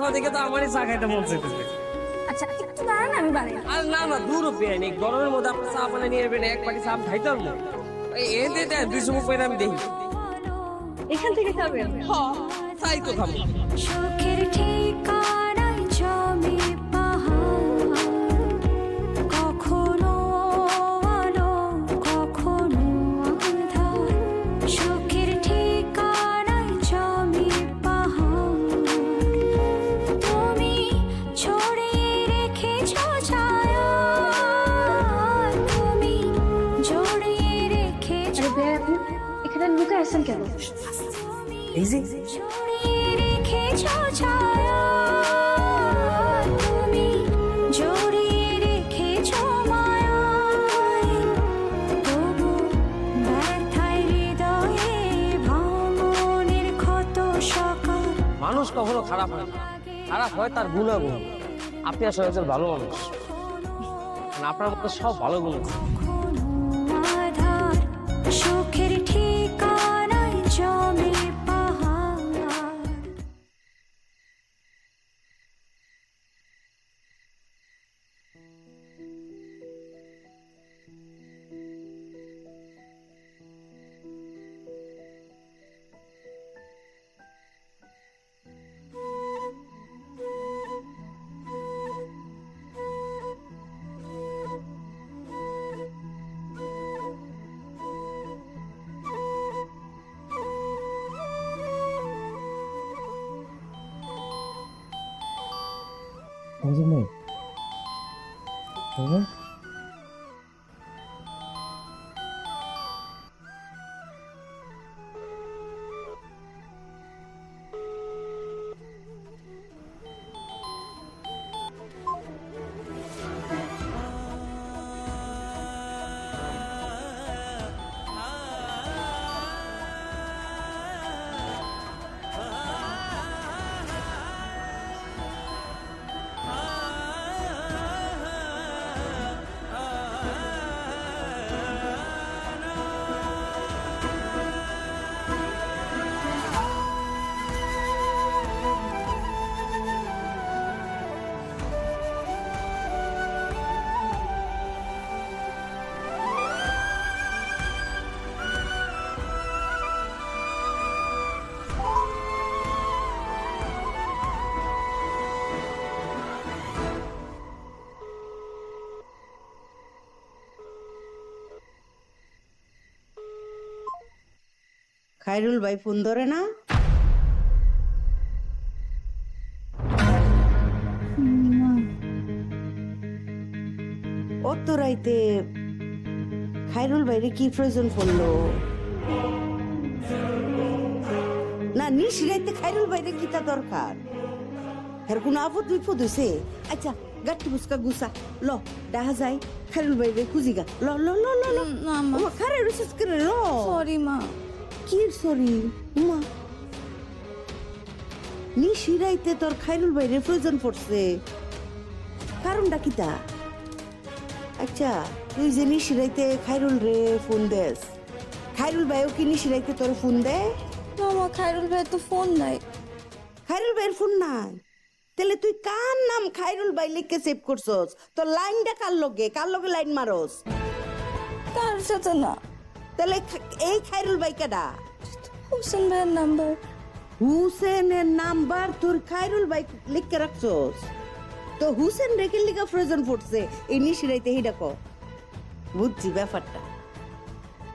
খাওয়া দেখে তো আমারই চা খাইতে মন চাইতেছে। আচ্ছা একটু দাঁড়ান আমি বানাই। আর না না দূর বেআইনি, গরমের মধ্যে আপনি চা বানিয়ে নিয়ে যাবেন, এক বাটি চা আমি খাইতে পারবো? এই দে 200 মুখ আমি দেখি। এখান থেকে খাবেন? হ্যাঁ তাই তো খাবো। সুখের ঠিকানায় জমে পাহাড়, কখনো আলো কখনো আঁধার। সুখের ঠিকানায় জমে পাহাড়, তুমি ছড়িয়ে রেখেছ ছায়া, তুমি জড়িয়ে রেখেছ। আরে বেয়া, আপনি এখানে লুকে আসছেন কেন? এই যে ছড়িয়ে রেখেছ ছায়া, তুমি জড়িয়ে রেখেছ মায়ায়। তবু ব্যথায় হৃদয়ে ভাঙনের ক্ষত সকাল। মানুষ কখনো খারাপ হয় না, খারাপ হয় তার গুণাগুণ। আপনি আসলে একজন ভালো মানুষ, মানে আপনার মধ্যে সব ভালো গুণ আছে। কখনো আধার, সুখের ঠিকানায় জমে পাহাড়। খায়রুল ভাই ফোন ধরে না? অত রাইতে খায়রুল ভাইরে কি প্রয়োজন পড়লো? না নিশ রাইতে খায়রুল ভাইরে কি তা দরকার? এর কোন আপদ বিপদ হয়েছে? আচ্ছা গাঠি বুসকা গুসা ল দেখা যায় খায়রুল ভাইরে খুঁজিগা ল ল ল ল ল। না মা, ও খারে রুসিস করে ল। সরি মা। কি সরি মা? নিশিরাইতে তোর খায়রুল ভাইরে প্রয়োজন পড়ছে, কারণটা কি তা? আচ্ছা তুই যে নিশিরাইতে খায়রুল রে ফোন দেস, খায়রুল ভাইও কি নিশিরাইতে তোর ফোন দে? না মা, খায়রুল ভাই তো ফোন নাই। খায়রুল ভাইয়ের ফোন নাই? তাহলে তুই কার নাম খায়রুল ভাই লিখে সেভ করছস? তোর লাইনটা কার লগে লাইন মারস? তার সাথে না, তাহলে এই খায়রুল ভাই কেডা? হোসেন ভাইয়ের নাম্বার। হুসেনের নাম্বার তোর খায়রুল ভাই লিখে রাখছস? তো হুসেন রেখে লিখা প্রয়োজন পড়ছে এই নিশিরাইতে হিডা ক? বুঝছি ব্যাপারটা।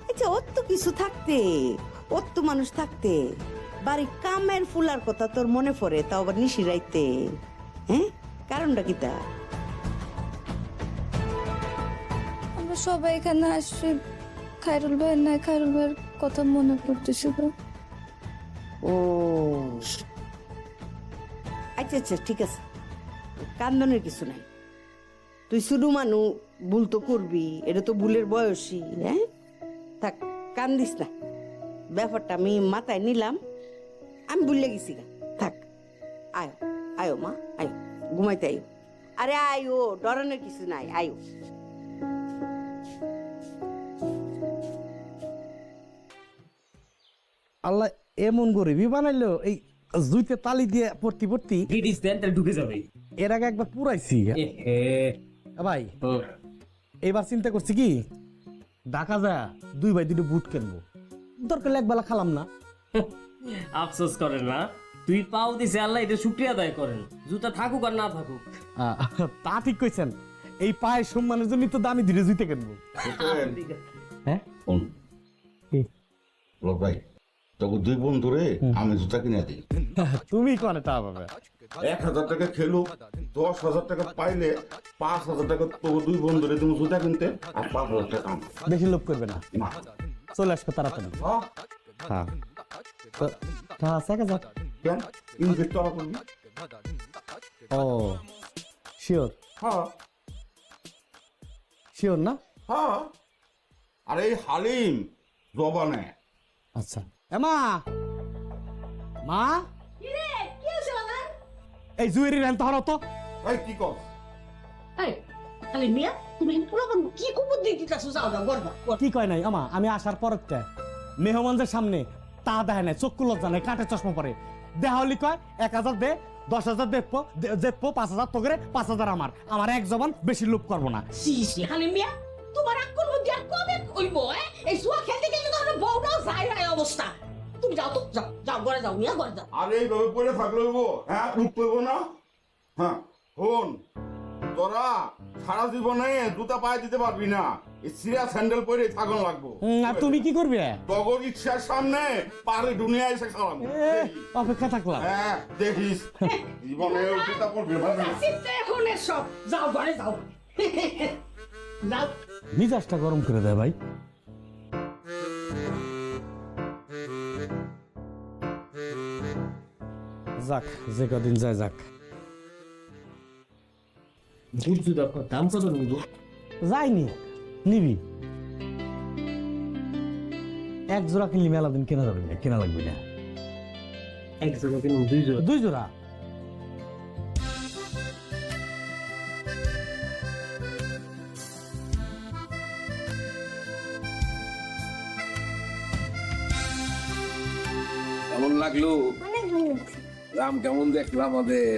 আচ্ছা অত কিছু থাকতে, অত মানুষ থাকতে বাড়ি কামের ফুলার কথা তোর মনে পড়ে, তাও আবার নিশিরাইতে? হ্যাঁ কারণটা কি তা? আমরা সবাই এখানে আসছি, খায়রুল ভাইয়ের নাই, খায়রুল ভাইয়ের কথা মনে পড়তেছিল। ও আচ্ছা আচ্ছা ঠিক আছে, কান্দনের কিছু নাই। তুই শুধু মানু ভুল তো করবি, এটা তো ভুলের বয়সী। হ্যাঁ থাক কান্দিস না, ব্যাপারটা আমি মাথায় নিলাম, আমি ভুলে গেছি গা। থাক আয়ো আয়ো মা আয়ো, ঘুমাইতে আয়ো। আরে আয়ো, ডরানোর কিছু নাই, আয়ো। আল্লাহ এমন গরিবই বানাইলো, এই জুইতে তালি দিয়ে পড়তি পড়তি গিটিস দেন তাহলে ঢুকে যাবে। এর আগে একবার পুরাইছি। ভাই এবার চিন্তা করছি কি ঢাকা যা 2 ভাই 2 বুট কিনবো, দরকার এক বেলা খালাম না। আফসোস করেন না, তুই পাও দিছে আল্লাহ, এটা শুকরিয়া আদায় করেন, জুতা থাকুক আর না থাকুক। তা ঠিক কইছেন, এই পায়ের সম্মানের জন্য তো দামি ধীরে জুইতে কিনবো। হ্যাঁ লোক ভাই তোকে 2 বন্ধুরে আমি জুতা কিনে দিই। তুমি কোনে টা পাবে? 1000 টাকা খেলো, 10,000 টাকা পাইলে 5,000 টাকা তোকে 2 বন্ধুরে তুমি জুতা কিনতে, আর 5,000 টাকা আমার। বেশি লোভ করবে না, না চলে আসবে তাড়াতাড়ি। হ্যাঁ আছে 1000। কেন ইনভেস্ট করা করবি? ও শিওর? হ্যাঁ শিওর না? হ্যাঁ। আরে এই হালিম জবানে আচ্ছা এমা মা এই জুয়েরি রেন তো হলো তো। এই কি কর? কি কয় নাই আমা, আমি আসার পরটা মেহমানদের সামনে তা দেয় নাই, চক্ষু লজ্জা নাই, কাঠের চশমা পরে দেহালি কয় 1000 দে, 10,000 দেখবো, 5,000 তো করে 5,000 আমার। আমার এক জবান বেশি লোভ করবো না। তোমার আক্কল বুদ্ধি আর কবে হইব? এই জুয়া খেলতে গেলে তো আমার বউটাও যায় অবস্থা। তুমি যাও তো, যাও যাও, ঘরে যাও, মিয়া ঘরে যাও। আরে এইভাবে পড়ে থাকলে হইব? হ্যাঁ উঠ করব না? হ্যাঁ হন, তোরা সারা জীবনে জুতা পায়ে দিতে পারবি না, এই সিরা স্যান্ডেল পরে থাকুন লাগবো। আর তুমি কি করবে? তগর ইচ্ছার সামনে পারে দুনিয়া এসে খাওয়াম। অপেক্ষা থাকলাম। হ্যাঁ দেখিস জীবনে জুতা পড়বি না। চিন্তা এখন সব, যাও ঘরে যাও। যাও। মিজাজটা গরম করে দেয় ভাই। যাক, যে কদিন যায় যাক। বুট জুতা দাম কত নিব? যাইনি নিবি, এক জোড়া কিনলি মেলা দিন কেনা যাবে না, কেনা লাগবে না। এক জোড়া কিনুন 2 জোড়া? 2 জোড়া। কেমন লাগলো? অনেক ভালো লাগছে, রাম কেমন দেখলাম আমাদের?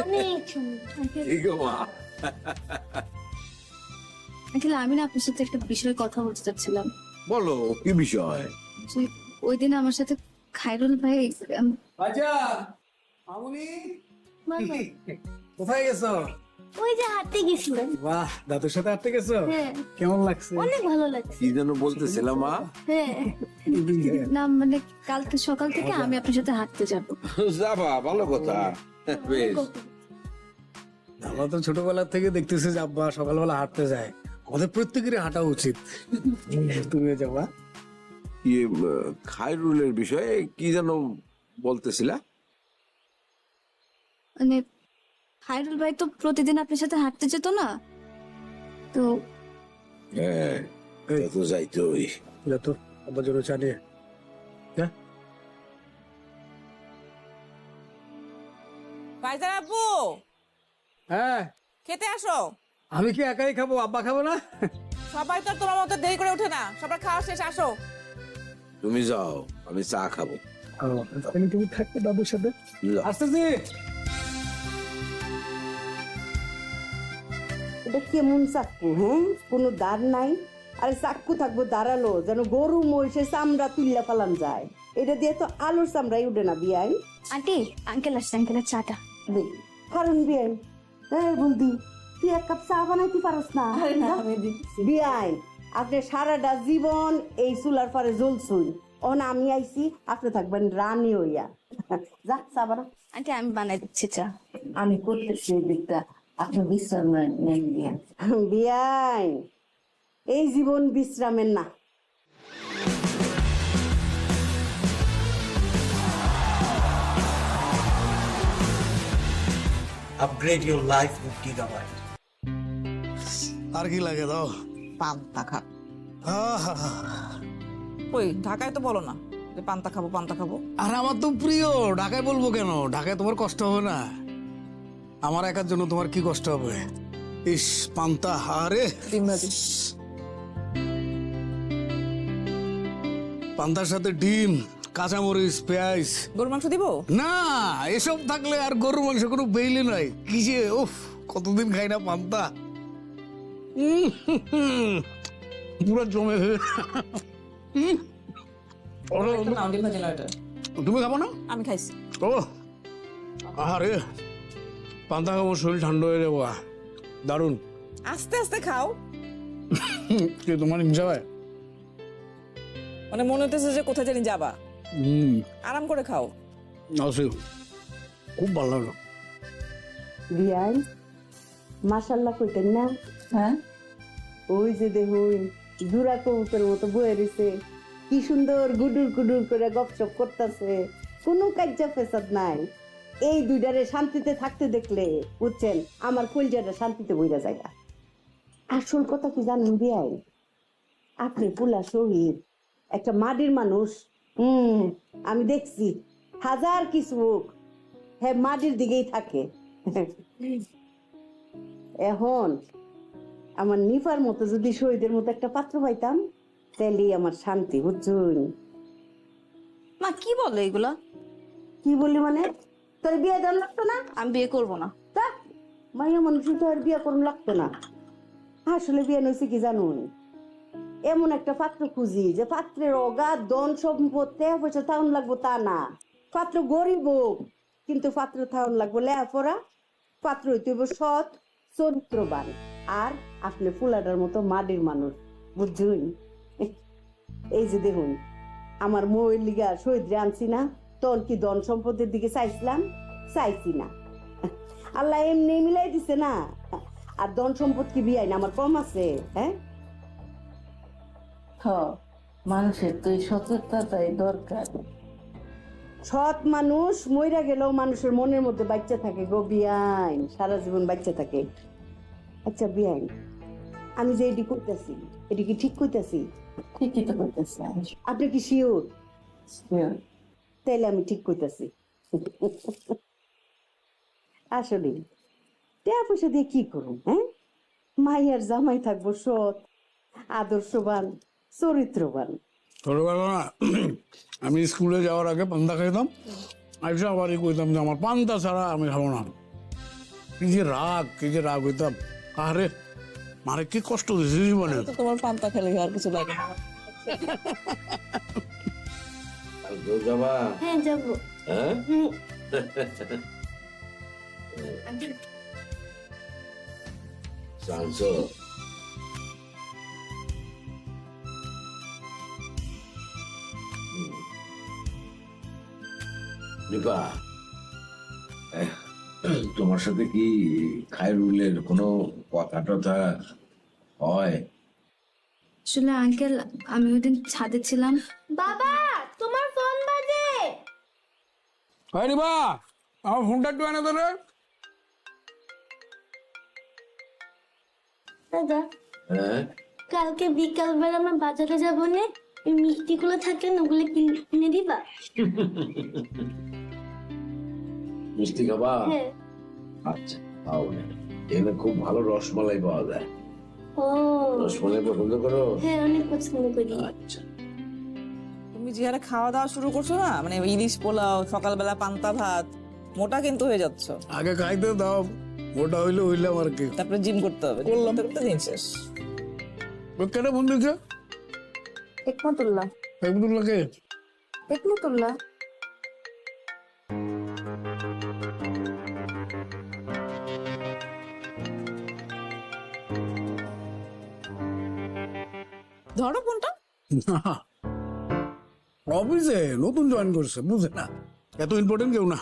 অনেক সুন্দর। ঠিক মা। আঙ্কেল আমি না আপনার সাথে একটা বিষয়ে কথা বলতে চাচ্ছিলাম। বলো কি বিষয়? যে ওই দিন আমার সাথে খায়রুল ভাই আচ্ছা মামুনি মামা, কোথায় গেছো? ওই যে হাঁটতে গেছিলেন। বাহ, দাদুর সাথে হাঁটতে গেছো? হ্যাঁ কেমন লাগছে? অনেক ভালো লাগছে। কি যেন বলতেছিলাম মা? হ্যাঁ না মানে কালকে সকাল থেকে আমি আপনার সাথে হাঁটতে যাবো। যাবা, ভালো কথা। বেশ। আমরা তো ছোটবেলা থেকে দেখতেছি যে আব্বা সকালবেলা হাঁটতে যায়, আমাদের প্রত্যেকেরই হাঁটা উচিত। তুমিও যাবা? ইয়ে খায়রুলের বিষয়ে কি যেন বলতেছিলা? মানে খায়রুল ভাই তো প্রতিদিন আপনার সাথে হাঁটতে যেত না তো। হ্যাঁ তা তো যাইতোই। যা তো আব্বার জন্য চা নিয়ে। ভাইজান আপু, হ্যাঁ খেতে আসো। আমি কি একাই খাবো? আব্বা খাবো না? সবাই তো আর তোমার মতো দেরি করে ওঠে না, সবার খাওয়া শেষ, আসো। তুমি যাও, আমি চা খাবো। তুমি থাকবে দাদুর সাথে? যাও। আসতেছি। এটা কেমন চাক্কু? হ্যাঁ কোনো দাঁড় নাই, আরে চাক্কু থাকবো দাঁড়ালো যেন গরু মহিষের চামড়া তুললা ফেলান যায়। এটা দিয়ে তো আলুর চামড়াই উঠে না বিয়াই। আন্টি আঙ্কেল আসছে, আঙ্কেলের চাটা। কারণ বিয়াই, হ্যাঁ বলদি তুই 1 কাপ চা বানাইতে পারস না? বিয়াই আপনি সারাটা জীবন এই চুলার পরে জ্বলছুন, ওন আমি আইছি আপনি থাকবেন রানী হইয়া। যা চা বানা। আন্টি আমি বানাই দিচ্ছি চা। আমি করতেছি এই দিকটা, আপনি বিশ্রাম নেন। বিয়াই এই জীবন বিশ্রামের না। Upgrade your life with Gigabyte. আর কি লাগে দাও? পান্তা খা। ওই ঢাকায় তো বলো না যে পান্তা খাবো পান্তা খাবো। আর আমার তো প্রিয়, ঢাকায় বলবো কেন? ঢাকায় তোমার কষ্ট হবে না, আমার একার জন্য তোমার কি কষ্ট হবে? ইস পান্তা, আরে ডিম ভাজি। পান্তার সাথে ডিম, কাঁচামরিচ পেঁয়াজ। গরুর মাংস দিব? না, এসব থাকলে আর গরুর মাংস কোনো বেইলি নাই। কি যে উফ, কতদিন খাই না পান্তা। পুরো জমে ডিম ভাজি না এটা। তুমি খাবো না? আমি খাইছি। ও আরে, পান্তা খাবো, শরীর ঠান্ডা হয়ে যাবো। দারুণ। আস্তে আস্তে খাও। কি তোমার হিংসা হয়? মানে মনে হতেছে যে কোথায় জানি যাবা। আরাম করে খাও। অবশ্যই, খুব ভালো লাগলো। বিয়াই মাশাল্লাহ কইতেন না? হ্যাঁ, ওই যে দেখুন জুরা কবুতরের মতো বয়ে রয়েছে, কি সুন্দর গুডুর গুডুর করে গপসপ করতেছে, কোনো কাজ্জা ফেসাদ নাই। এই দুইটারে শান্তিতে থাকতে দেখলে বুঝছেন আমার কলজাটা শান্তিতে বইরা যায়। আসল কথা কি জানেন বিয়াই, আপনি পুলা শহীদ, একটা মাটির মানুষ। আমি দেখছি হাজার কিছু হোক, হ্যাঁ মাটির দিকেই থাকে। এখন আমার নিফার মতো যদি শহীদের মতো একটা পাত্র পাইতাম তাহলেই আমার শান্তি, বুঝছুন? মা কি বলে এগুলা? কি বলি মানে, তোর বিয়ে দেওয়ার লাগতো না? আমি বিয়ে করব না। তা মাইয়া মানুষ তো আর বিয়ে করুন লাগতো না। আসলে বিয়ে নইছে কি জানুন, এমন একটা পাত্র খুঁজি যে পাত্রের অগাধ ধন সম্পদ টাকা পয়সা থাউন লাগবো তা না, পাত্র গরিব হোক কিন্তু পাত্র থাউন লাগবো লেখাপড়া, পাত্র হইতে হইব সৎ চরিত্রবান, আর আপনি ফুলাটার মতো মাটির মানুষ, বুঝছুন? এই যে দেখুন আমার ময়ের লিগা শহীদ আনছি না, তখন কি ধন সম্পদের দিকে চাইছিলাম? চাইছি না। আল্লাহ এমনি মিলাই দিছে না। আর ধন সম্পদ কি বিয়াই না আমার কম আছে? হ্যাঁ, মানুষের তো এই সততাটাই দরকার। সৎ মানুষ মইরা গেলেও মানুষের মনের মধ্যে বাচ্চা থাকে গো বিয়াইন, সারা জীবন বাচ্চা থাকে। আচ্ছা বিয়াইন, আমি যে এটি করতেছি এটি কি ঠিক করতেছি? ঠিকই তো করতেছে। আপনি কি শিওর? তাইলে আমি ঠিক করতেছি। আসলে টাকা পয়সা দিয়ে কি করুন? হ্যাঁ, মাইয়ার জামাই থাকবো সৎ, আদর্শবান, চরিত্রবান। ছোটবেলা না আমি স্কুলে যাওয়ার আগে পান্তা খাইতাম, আইসা আবারই কইতাম যে আমার পান্তা ছাড়া আমি খাবো না। কি যে রাগ হইতাম। আরে মারে কি কষ্ট দিয়েছে জীবনে। তোমার পান্তা খেলে আর কিছু লাগে না। কালকেও যাবা? হ্যাঁ যাবো। হ্যাঁ, জানছো নিপা, তোমার সাথে কি খায়রুলের কোনো কথা টথা হয়? আসলে আঙ্কেল, আমি ওই দিন ছাদে ছিলাম। বাবা তোমার ফোন বাজে। হয় বা আমার ফোনটা একটু এনে ধরে। দাদা হ্যাঁ, কালকে বিকাল বেলা আমরা বাজারে যাবো না, ওই মিষ্টিগুলো থাকে না ওগুলো কিনে দিবা? মিষ্টি খাবা? হ্যাঁ। আচ্ছা, পাও না, এখানে খুব ভালো রসমালাই পাওয়া যায়। ও রসমালাই পছন্দ করো? হ্যাঁ অনেক পছন্দ করি। আচ্ছা, তুমি যে হারে খাওয়া দাওয়া শুরু করছো না, মানে ইলিশ পোলাও, সকালবেলা পান্তা ভাত, মোটা কিন্তু হয়ে যাচ্ছ। আগে খাইতে দাও, ওটা হইলে আর কি। তারপরে জিম করতে হবে। করলাম। করতে দিন শেষ। কেটে ফোন দিচ্ছে একমতুল্লাহ। একদুল্লাহকে। একমতুল্লাহ। ধরো ফোনটা। অফিসে নতুন জয়েন করছে, বুঝে না, এত ইম্পর্টেন্ট কেউ না।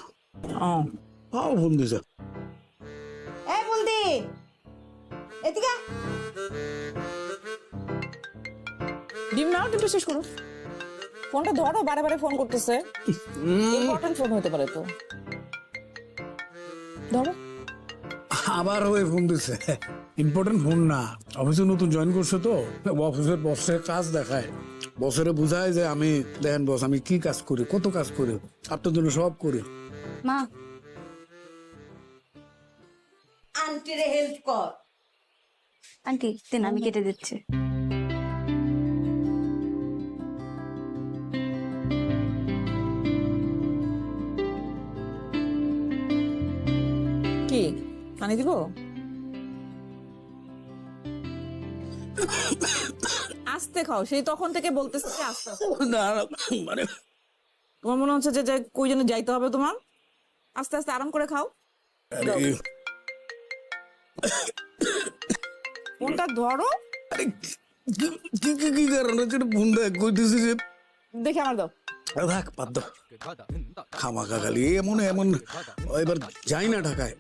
ফোন দিছে। এই বলদি এদিকে ডিম নাও, ডিমটা শেষ করো। ফোনটা ধরো, বারে বারে ফোন করতেছে। ইম্পর্টেন্ট ফোন হতে পারে তো। ধরো। আবার ওই ফোন দিছে, ইম্পর্টেন্ট ফোন না। অফিসে নতুন জয়েন করছে তো, অফিসের বসের কাজ দেখায়, বসেরে বুঝায় যে আমি, দেখেন বস আমি কি কাজ করি, কত কাজ করি, আপনার জন্য সব করি। মা, আন্টিরে হেল্প কর। আন্টি দেন, আমি কেটে দিচ্ছি। পানি দিব? আস্তে খাও, সেই তখন থেকে বলতেছে যে আস্তে আস্তে। না মানে তোমার মনে হচ্ছে যে কই যেন যাইতে হবে তোমার? আস্তে আস্তে আরাম করে খাও। ফোনটা ধরো, আরে কি কারণ হচ্ছে ফোন দেখ কইতেছি যে দেখে আমার দাও। রাখ বাদ দাও খামাখা খালি এমন এমন এবার যাই না ঢাকায়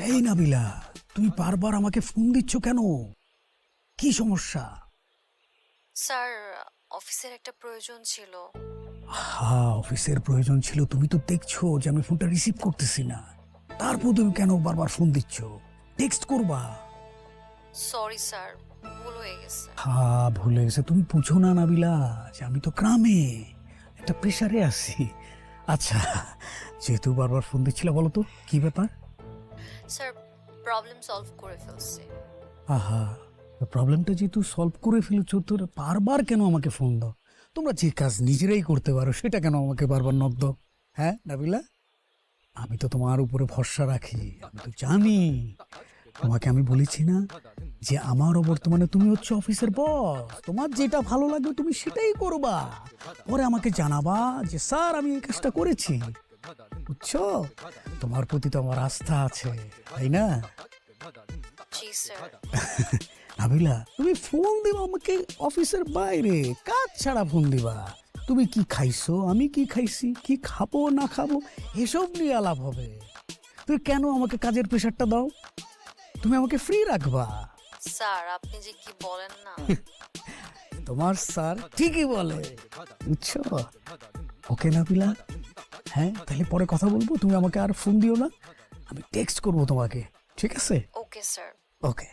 এই নাবিলা, তুমি বারবার আমাকে ফোন দিচ্ছ কেন? কি সমস্যা? স্যার, অফিসের একটা প্রয়োজন ছিল। হ্যাঁ, অফিসের প্রয়োজন ছিল। তুমি তো দেখছো যে আমি ফোনটা রিসিভ করতেছি না, তারপর তুমি কেন বারবার ফোন দিচ্ছ? টেক্সট করবা। সরি স্যার, ভুল হয়ে গেছে। হ্যাঁ, ভুলে গেছে। তুমি বুঝো না নাবিলা যে আমি তো গ্রামে একটা প্রেশারে আছি। আচ্ছা, যেহেতু বারবার ফোন দিচ্ছিলে, বলো তো কি ব্যাপার? স্যার, প্রবলেম সলভ করে ফেলছি। আহা, প্রবলেমটা যেহেতু সলভ করে ফেলেছো, তো বারবার কেন আমাকে ফোন দাও? তোমরা যে কাজ নিজেরাই করতে পারো সেটা কেন আমাকে বারবার নক দাও? হ্যাঁ নাবিলা, আমি তো তোমার উপরে ভরসা রাখি। আমি তো জানি, তোমাকে আমি বলেছি না যে আমারও বর্তমানে তুমি হচ্ছে অফিসের বস, তোমার যেটা ভালো লাগবে তুমি সেটাই করবা। পরে আমাকে জানাবা যে স্যার আমি এই কাজটা করেছি। বুঝছো? তোমার প্রতি তো আমার আস্থা আছে, তাই না? জি স্যার। নাবিলা, তুমি ফোন দিবা আমাকে অফিসের বাইরে, কাজ ছাড়া ফোন দিবা। তুমি কি খাইছো, আমি কি খাইছি, কি খাবো না খাবো, এসব নিয়ে আলাপ হবে। তুমি কেন আমাকে কাজের প্রেশারটা দাও? তুমি আমাকে ফ্রি রাখবা। স্যার, আপনি যে কি বলেন না। তোমার স্যার ঠিকই বলে, বুঝছো? ওকে নাবিলা, হ্যাঁ তাহলে পরে কথা বলবো। তুমি আমাকে আর ফোন দিও না, আমি টেক্সট করবো তোমাকে, ঠিক আছে? Okay sir. ওকে।